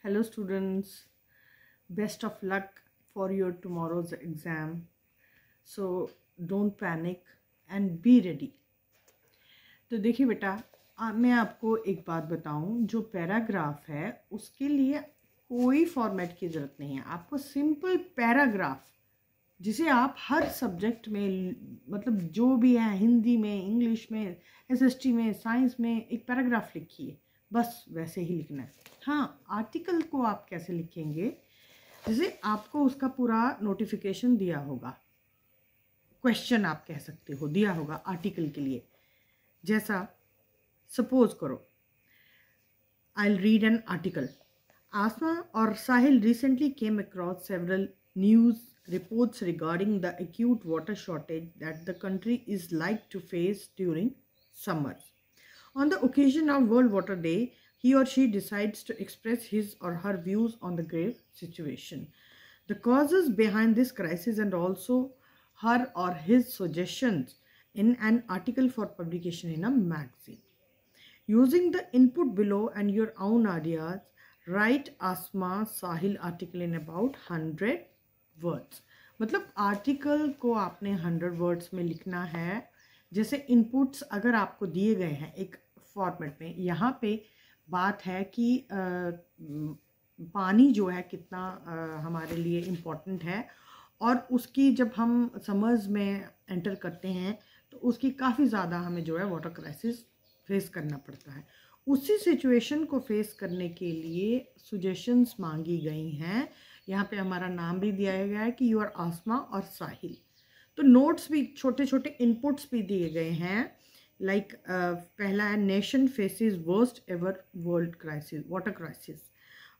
Hello students, best of luck for your tomorrow's exam. So don't panic and be ready. तो देखिए बेटा, मैं आपको एक बात बताऊं, जो पैराग्राफ है उसके लिए कोई फॉर्मेट की ज़रूरत नहीं है। आपको सिंपल पैराग्राफ जिसे आप हर सब्जेक्ट में, मतलब जो भी है, हिंदी में, इंग्लिश में, एसएसटी में, साइंस में, एक पैराग्राफ लिखिए, बस वैसे ही लिखना है। हाँ, आर्टिकल को आप कैसे लिखेंगे, जैसे आपको उसका पूरा नोटिफिकेशन दिया होगा, क्वेश्चन आप कह सकते हो दिया होगा आर्टिकल के लिए। जैसा सपोज करो, I will read an article. Asma और Sahil recently came across several news reports regarding the acute water shortage that the country is like to face during summer. On the occasion of World Water Day, he or she decides to express his or her views on the grave situation, the causes behind this crisis, and also her or his suggestions in an article for publication in a magazine. Using the input below and your own ideas, write Asma Sahil article in about 100 words. मतलब article को आपने 100 words में लिखना है। जैसे inputs अगर आपको दिए गए हैं एक फॉर्मेट में, यहाँ पे बात है कि पानी जो है कितना हमारे लिए इम्पोर्टेंट है, और उसकी जब हम समर्स में एंटर करते हैं तो उसकी काफ़ी ज़्यादा हमें जो है वाटर क्राइसिस फेस करना पड़ता है। उसी सिचुएशन को फेस करने के लिए सजेशंस मांगी गई हैं। यहाँ पे हमारा नाम भी दिया गया है कि यू आर आसमा और साहिल। तो नोट्स भी, छोटे छोटे इनपुट्स भी दिए गए हैं। लाइक पहला है, nation faces worst ever world crisis, water crisis,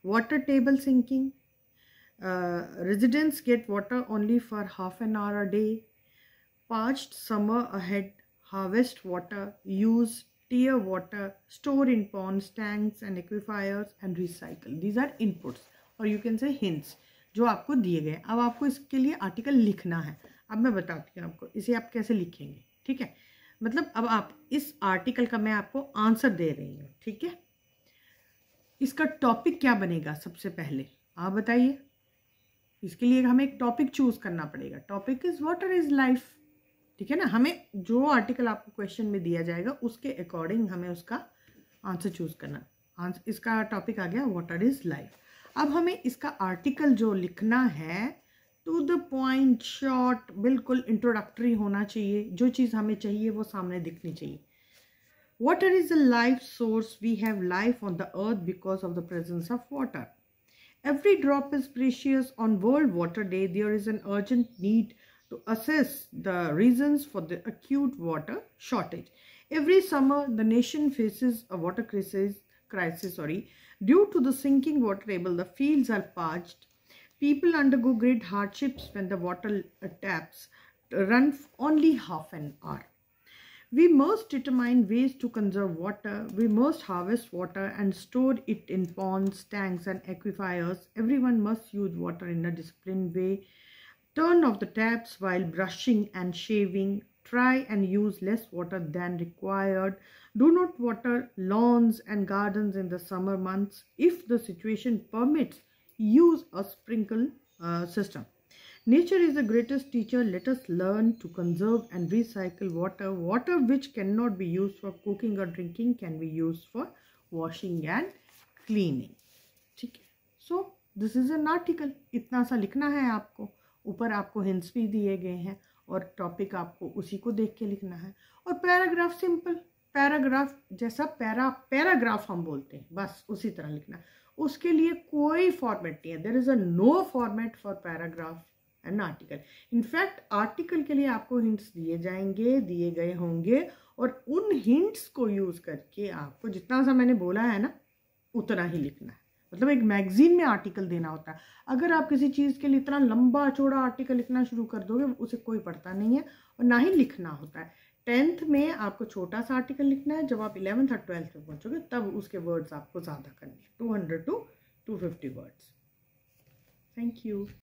water table sinking, residents get water only for half an hour a day, parched summer ahead, harvest water, use tier water, store in ponds, tanks and aquifers and recycle. These are inputs or you can say hints जो आपको दिए गए। अब आपको इसके लिए article लिखना है। अब मैं बताती हूँ आपको इसे आप कैसे लिखेंगे, ठीक है। मतलब अब आप इस आर्टिकल का मैं आपको आंसर दे रही हूँ, ठीक है। इसका टॉपिक क्या बनेगा, सबसे पहले आप बताइए। इसके लिए हमें एक टॉपिक चूज करना पड़ेगा। Topic is water is life, ठीक है ना। हमें जो आर्टिकल आपको क्वेश्चन में दिया जाएगा उसके अकॉर्डिंग हमें उसका आंसर चूज करना। इसका टॉपिक आ गया वाटर इज लाइफ। अब हमें इसका आर्टिकल जो लिखना है, टू द पॉइंट, शॉर्ट, बिल्कुल इंट्रोडक्टरी होना चाहिए। जो चीज़ हमें चाहिए वो सामने दिखनी चाहिए। Water is a life source, we have life on the earth because of the presence of water. Every drop is precious. On World Water Day, there is an urgent need to assess the reasons for the acute water shortage. Every summer, the nation faces a water crisis. Due to the sinking water table, the fields are parched. People undergo great hardships when the water taps run only half an hour. We must determine ways to conserve water. We must harvest water and store it in ponds, tanks and aquifers. Everyone must use water in a disciplined way. Turn off the taps while brushing and shaving. Try and use less water than required. Do not water lawns and gardens in the summer months. If the situation permits, use a sprinkle system. Nature is the greatest teacher. Let us learn to conserve and recycle water. Water which cannot be used for cooking or drinking can be used for washing and cleaning. ठीक है। So this is an article. इतना सा लिखना है आपको। ऊपर आपको hints भी दिए गए हैं और टॉपिक आपको उसी को देख के लिखना है। और पैराग्राफ सिंपल, पैराग्राफ जैसा पैराग्राफ हम बोलते हैं, बस उसी तरह लिखना है। उसके लिए कोई फॉर्मेट नहीं है। There is a no format for paragraph and article. In fact article के लिए आपको हिंट्स दिए जाएंगे, दिए गए होंगे, और उन हिंट्स को यूज करके आपको जितना सा मैंने बोला है ना उतना ही लिखना है। मतलब एक मैगजीन में आर्टिकल देना होता है। अगर आप किसी चीज़ के लिए इतना लंबा चौड़ा आर्टिकल लिखना शुरू कर दोगे, उसे कोई पढ़ता नहीं है और ना ही लिखना होता है। 10th में आपको छोटा सा आर्टिकल लिखना है। जब आप 11th और 12th में पहुंचोगे तब उसके वर्ड्स आपको ज़्यादा करने हैं, 200 to 250 वर्ड्स। Thank you.